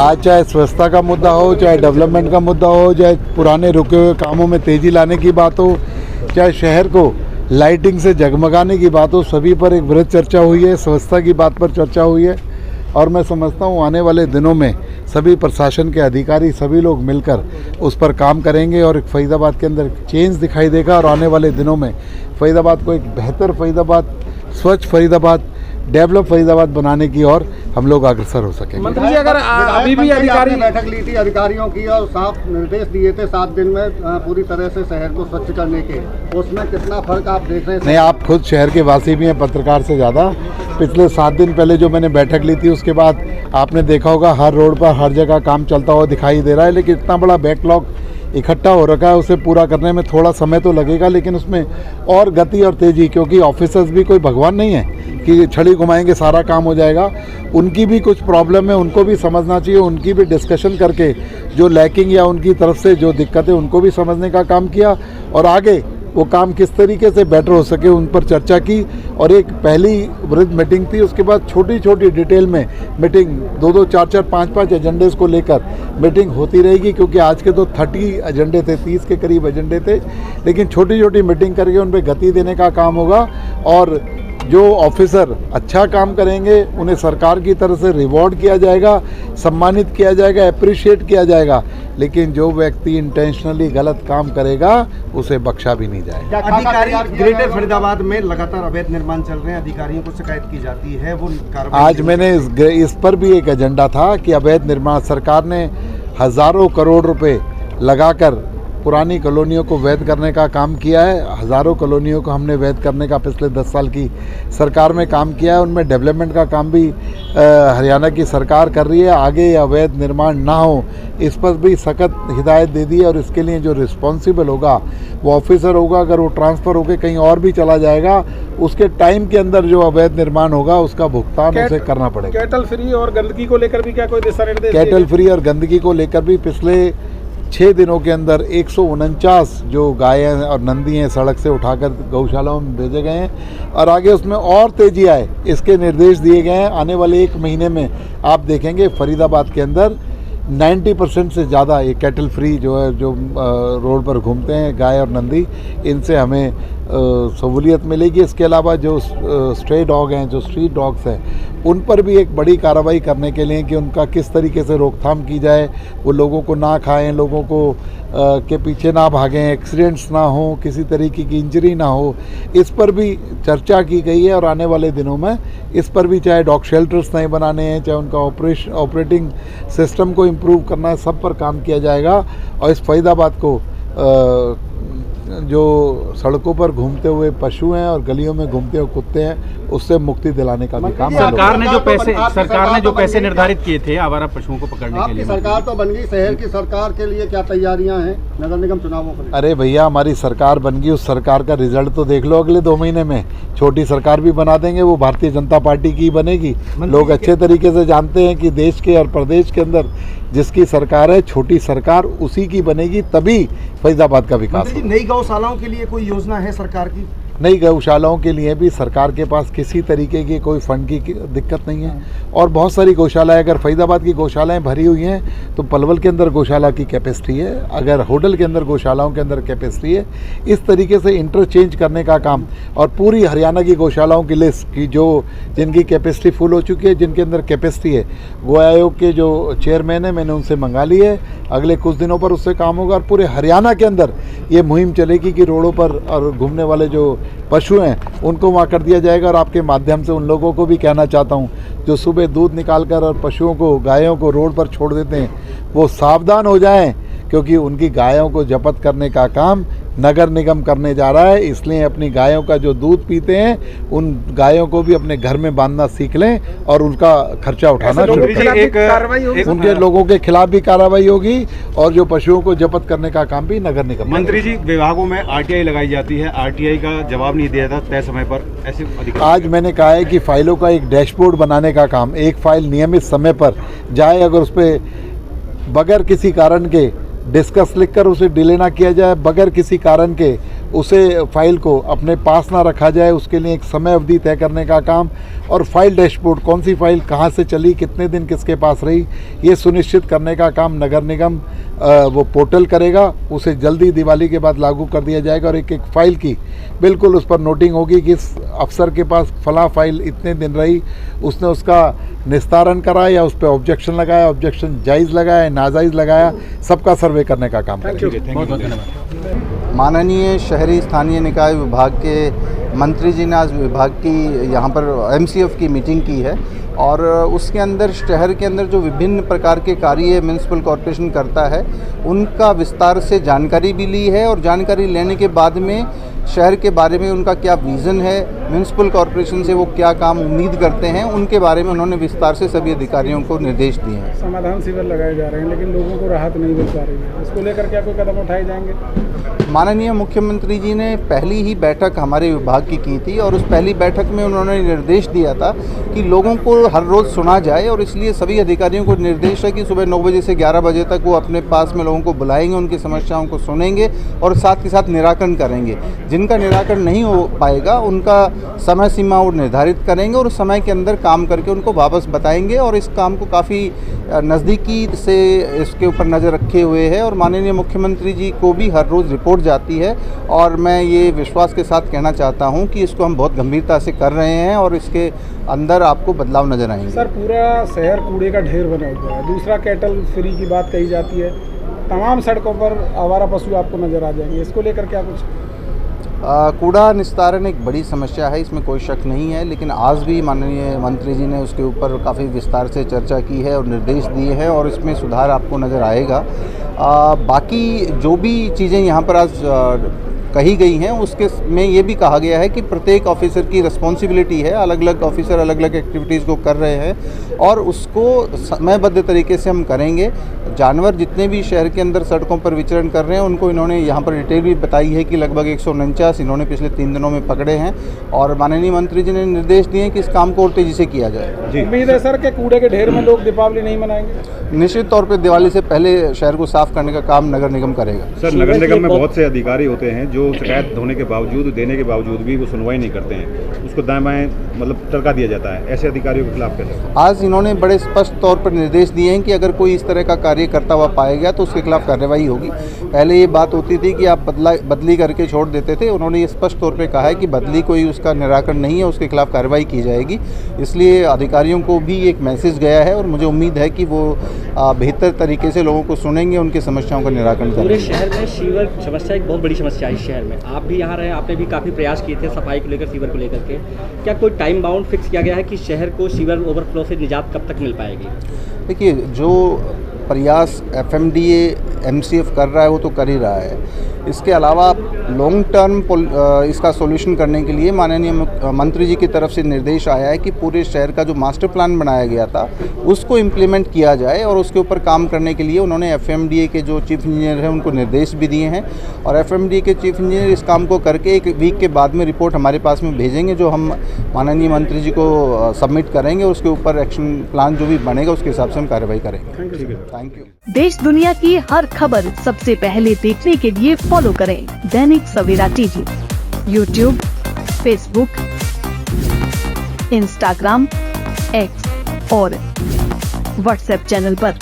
आज चाहे स्वच्छता का मुद्दा हो, चाहे डेवलपमेंट का मुद्दा हो, चाहे पुराने रुके हुए कामों में तेज़ी लाने की बात हो, चाहे शहर को लाइटिंग से जगमगाने की बात हो, सभी पर एक वृहद चर्चा हुई है। स्वच्छता की बात पर चर्चा हुई है और मैं समझता हूँ आने वाले दिनों में सभी प्रशासन के अधिकारी, सभी लोग मिलकर उस पर काम करेंगे और एक फरीदाबाद के अंदर चेंज दिखाई देगा और आने वाले दिनों में फरीदाबाद को एक बेहतर फरीदाबाद, स्वच्छ फरीदाबाद, डेवलप फरीदाबाद बनाने की ओर हम लोग अग्रसर हो सकेंगे। मंत्री जी, अगर अभी भी अधिकारी बैठक ली थी अधिकारियों की और साफ निर्देश दिए थे 7 दिन में पूरी तरह से शहर को स्वच्छ करने के, उसमें कितना फर्क आप देख रहे हैं? नहीं, आप खुद शहर के वासी भी हैं, पत्रकार से ज़्यादा। पिछले 7 दिन पहले जो मैंने बैठक ली थी उसके बाद आपने देखा होगा हर रोड पर हर जगह काम चलता हुआ दिखाई दे रहा है, लेकिन इतना बड़ा बैकलॉग इकट्ठा हो रखा है, उसे पूरा करने में थोड़ा समय तो लगेगा, लेकिन उसमें और गति और तेज़ी, क्योंकि ऑफिसर्स भी कोई भगवान नहीं है कि छड़ी घुमाएंगे सारा काम हो जाएगा। उनकी भी कुछ प्रॉब्लम है, उनको भी समझना चाहिए, उनकी भी डिस्कशन करके जो लैकिंग या उनकी तरफ से जो दिक्कत है उनको भी समझने का काम किया और आगे वो काम किस तरीके से बेटर हो सके उन पर चर्चा की। और एक पहली वृहद मीटिंग थी, उसके बाद छोटी छोटी डिटेल में मीटिंग 2-2, 4-4, 5-5 एजेंडेस को लेकर मीटिंग होती रहेगी, क्योंकि आज के तो 30 एजेंडे थे, 30 के करीब एजेंडे थे, लेकिन छोटी छोटी मीटिंग करके उन पर गति देने का काम होगा। और जो ऑफिसर अच्छा काम करेंगे उन्हें सरकार की तरफ से रिवॉर्ड किया जाएगा, सम्मानित किया जाएगा, अप्रिशिएट किया जाएगा, लेकिन जो व्यक्ति इंटेंशनली गलत काम करेगा उसे बख्शा भी नहीं जाएगा। अधिकारी ग्रेटर फरीदाबाद में लगातार अवैध निर्माण चल रहे हैं, अधिकारियों को शिकायत की जाती है, वो आज मैंने इस पर भी एक एजेंडा था कि अवैध निर्माण, सरकार ने हज़ारों करोड़ रुपए लगाकर पुरानी कॉलोनियों को वैध करने का काम किया है। हज़ारों कॉलोनियों को हमने वैध करने का पिछले 10 साल की सरकार में काम किया है। उनमें डेवलपमेंट का काम भी हरियाणा की सरकार कर रही है। आगे अवैध निर्माण ना हो इस पर भी सख्त हिदायत दे दी है और इसके लिए जो रिस्पॉन्सिबल होगा वो ऑफिसर होगा। अगर वो ट्रांसफ़र होकर कहीं और भी चला जाएगा, उसके टाइम के अंदर जो अवैध निर्माण होगा उसका भुगतान उसे करना पड़ेगा। कैटल फ्री और गंदगी को लेकर भी क्या कोई दिशा निर्देश? कैटल फ्री और गंदगी को लेकर भी पिछले 6 दिनों के अंदर 149 जो गायें और नंदी हैं सड़क से उठाकर गौशालाओं में भेजे गए हैं और आगे उसमें और तेज़ी आए इसके निर्देश दिए गए हैं। आने वाले 1 महीने में आप देखेंगे फरीदाबाद के अंदर 90% से ज़्यादा ये कैटल फ्री जो है, जो रोड पर घूमते हैं गाय और नंदी, इनसे हमें सहूलियत मिलेगी। इसके अलावा जो स्ट्रे डॉग हैं, जो स्ट्रीट डॉग्स हैं, उन पर भी एक बड़ी कार्रवाई करने के लिए कि उनका किस तरीके से रोकथाम की जाए, वो लोगों को ना खाएं, लोगों को के पीछे ना भागें, एक्सीडेंट्स ना हो, किसी तरीके की इंजरी ना हो, इस पर भी चर्चा की गई है। और आने वाले दिनों में इस पर भी, चाहे डॉग शेल्टर्स नहीं बनाने हैं, चाहे उनका ऑपरेटिंग सिस्टम को इम्प्रूव करना है, सब पर काम किया जाएगा। और इस फरीदाबाद को जो सड़कों पर घूमते हुए पशु हैं और गलियों में घूमते हुए कुत्ते हैं, उससे मुक्ति दिलाने का भी काम सरकार ने जो पैसे निर्धारित किए थे आवारा पशुओं को पकड़ने के लिए, आपकी सरकार तो बन गई, शहर की सरकार के लिए क्या तैयारियां हैं नगर निगम चुनावों के लिए? अरे भैया, हमारी सरकार बन गई, उस सरकार का रिजल्ट तो देख लो अगले 2 महीने में। छोटी सरकार भी बना देंगे, वो भारतीय जनता पार्टी की बनेगी। लोग अच्छे तरीके से जानते हैं कि देश के और प्रदेश के अंदर जिसकी सरकार है, छोटी सरकार उसी की बनेगी, तभी फरीदाबाद का विकास होगा। नई गौशालाओं के लिए कोई योजना है सरकार की? नई गौशालाओं के लिए भी सरकार के पास किसी तरीके की कोई फंड की दिक्कत नहीं है। और बहुत सारी गौशालाएं, अगर फरीदाबाद की गौशालाएं भरी हुई हैं तो पलवल के अंदर गौशाला की कैपेसिटी है, अगर होडल के अंदर गौशालाओं के अंदर कैपेसिटी है। इस तरीके से इंटरचेंज करने का काम, और पूरी हरियाणा की गौशालाओं की लिस्ट की जो जिनकी कैपेसिटी फुल हो चुकी है, जिनके अंदर कैपेसिटी है, गो आयोग के जो चेयरमैन है, मैंने उनसे मंगा ली है। अगले कुछ दिनों पर उससे काम होगा और पूरे हरियाणा के अंदर ये मुहिम चलेगी कि रोडों पर और घूमने वाले जो पशु हैं उनको वहाँ कर दिया जाएगा। और आपके माध्यम से उन लोगों को भी कहना चाहता हूँ जो सुबह दूध निकालकर और पशुओं को, गायों को रोड पर छोड़ देते हैं, वो सावधान हो जाएं, क्योंकि उनकी गायों को जब्त करने का काम नगर निगम करने जा रहा है। इसलिए अपनी गायों का जो दूध पीते हैं उन गायों को भी अपने घर में बांधना सीख लें और उनका खर्चा उठाना शुरू करें। उनके लोगों के खिलाफ भी कार्रवाई होगी और जो पशुओं को जब्त करने का काम भी नगर निगम। मंत्री जी, विभागों में आरटीआई लगाई जाती है, आरटीआई का जवाब नहीं दिया जाता तय समय पर, ऐसे आज मैंने कहा है कि फाइलों का एक डैशबोर्ड बनाने का काम, एक फाइल नियमित समय पर जाए, अगर उस पर बगैर किसी कारण के डिस्कस लिखकर उसे डिले ना किया जाए, बगैर किसी कारण के उसे फाइल को अपने पास ना रखा जाए, उसके लिए एक समय अवधि तय करने का काम, और फाइल डैशबोर्ड, कौन सी फाइल कहाँ से चली, कितने दिन किसके पास रही, ये सुनिश्चित करने का काम नगर निगम वो पोर्टल करेगा। उसे जल्दी दिवाली के बाद लागू कर दिया जाएगा और एक एक फाइल की बिल्कुल उस पर नोटिंग होगी कि इस अफसर के पास फला फाइल इतने दिन रही, उसने उसका निस्तारण करा या उस पर ऑब्जेक्शन लगाया, ऑब्जेक्शन जायज़ लगाया, नाजायज़ लगाया, सबका सर्वे करने का काम करेगा। माननीय शहरी स्थानीय निकाय विभाग के मंत्री जी ने आज विभाग की यहाँ पर एमसीएफ की मीटिंग की है और उसके अंदर शहर के अंदर जो विभिन्न प्रकार के कार्य म्यूनसिपल कॉरपोरेशन करता है उनका विस्तार से जानकारी भी ली है और जानकारी लेने के बाद में शहर के बारे में उनका क्या विज़न है, म्यूनसिपल कॉरपोरेशन से वो क्या काम उम्मीद करते हैं, उनके बारे में उन्होंने विस्तार से सभी अधिकारियों को निर्देश दिए हैं। समाधान शिविर लगाए जा रहे हैं लेकिन लोगों को राहत नहीं मिल पा रही है, इसको लेकर क्या कोई कदम उठाए जाएंगे? माननीय मुख्यमंत्री जी ने पहली ही बैठक हमारे विभाग की थी और उस पहली बैठक में उन्होंने निर्देश दिया था कि लोगों को हर रोज़ सुना जाए और इसलिए सभी अधिकारियों को निर्देश है कि सुबह 9 बजे से 11 बजे तक वो अपने पास में लोगों को बुलाएंगे, उनकी समस्याओं को सुनेंगे और साथ के साथ निराकरण करेंगे। जिनका निराकरण नहीं हो पाएगा उनका समय सीमा वो निर्धारित करेंगे और उस समय के अंदर काम करके उनको वापस बताएंगे और इस काम को काफ़ी नज़दीकी से इसके ऊपर नज़र रखे हुए है और माननीय मुख्यमंत्री जी को भी हर रोज़ रिपोर्ट जाती है और मैं ये विश्वास के साथ कहना चाहता हूँ कि इसको हम बहुत गंभीरता से कर रहे हैं और इसके अंदर आपको बदलाव नज़र आएंगे। सर, पूरा शहर कूड़े का ढेर बना हुआ है, दूसरा कैटल फ्री की बात कही जाती है, तमाम सड़कों पर आवारा पशु आपको नज़र आ जाएंगे, इसको लेकर क्या कुछ? कूड़ा निस्तारण एक बड़ी समस्या है, इसमें कोई शक नहीं है, लेकिन आज भी माननीय मंत्री जी ने उसके ऊपर काफ़ी विस्तार से चर्चा की है और निर्देश दिए हैं और इसमें सुधार आपको नज़र आएगा। बाकी जो भी चीज़ें यहाँ पर आज कही गई हैं उसके में ये भी कहा गया है कि प्रत्येक ऑफिसर की रिस्पॉन्सिबिलिटी है, अलग अलग ऑफिसर अलग अलग एक्टिविटीज़ को कर रहे हैं और उसको समयबद्ध तरीके से हम करेंगे। जानवर जितने भी शहर के अंदर सड़कों पर विचरण कर रहे हैं उनको इन्होंने यहाँ पर डिटेल भी बताई है कि लगभग 149 इन्होंने पिछले 3 दिनों में पकड़े हैं और माननीय मंत्री जी ने निर्देश दिए कि इस काम को और तेज़ी से किया जाए। उम्मीद है सर कि कूड़े के ढेर में लोग दीपावली नहीं मनाएंगे? निश्चित तौर पर दिवाली से पहले शहर को साफ करने का काम नगर निगम करेगा। सर, नगर निगम में बहुत से अधिकारी होते हैं जो शिकायत होने के बावजूद, देने के बावजूद भी वो सुनवाई नहीं करते हैं, उसको दाएं बाएं मतलब टरका दिया जाता है, ऐसे अधिकारियों के खिलाफ कैसे? आज इन्होंने बड़े स्पष्ट तौर पर निर्देश दिए हैं कि अगर कोई इस तरह का कार्य करता हुआ पाया गया तो उसके खिलाफ कार्रवाई होगी। पहले ये बात होती थी कि आप बदली करके छोड़ देते थे, उन्होंने ये स्पष्ट तौर पर कहा है कि बदली कोई उसका निराकरण नहीं है, उसके खिलाफ कार्रवाई की जाएगी। इसलिए अधिकारियों को भी एक मैसेज गया है और मुझे उम्मीद है कि वो बेहतर तरीके से लोगों को सुनेंगे, उनकी समस्याओं का निराकरण करेंगे। पूरे शहर में सीवर समस्या एक बहुत बड़ी समस्या है इस शहर में, आप भी यहाँ रहे, आपने भी काफ़ी प्रयास किए थे सफाई को लेकर, सीवर को लेकर के, क्या कोई टाइम बाउंड फिक्स किया गया है कि शहर को सीवर ओवरफ्लो से निजात कब तक मिल पाएगी? देखिए, जो प्रयास एफएमडीए एमसीएफ कर रहा है वो तो कर ही रहा है, इसके अलावा लॉन्ग टर्म इसका सॉल्यूशन करने के लिए माननीय मंत्री जी की तरफ से निर्देश आया है कि पूरे शहर का जो मास्टर प्लान बनाया गया था उसको इम्प्लीमेंट किया जाए और उसके ऊपर काम करने के लिए उन्होंने एफएमडीए के जो चीफ इंजीनियर हैं उनको निर्देश भी दिए हैं और एफएमडीए के चीफ इंजीनियर इस काम को करके 1 वीक के बाद में रिपोर्ट हमारे पास में भेजेंगे जो हम माननीय मंत्री जी को सबमिट करेंगे। उसके ऊपर एक्शन प्लान जो भी बनेगा उसके हिसाब से हम कार्रवाई करेंगे। Thank you. देश दुनिया की हर खबर सबसे पहले देखने के लिए फॉलो करें Dainik Savera TV, YouTube, Facebook, Instagram, X और व्हाट्सएप चैनल पर।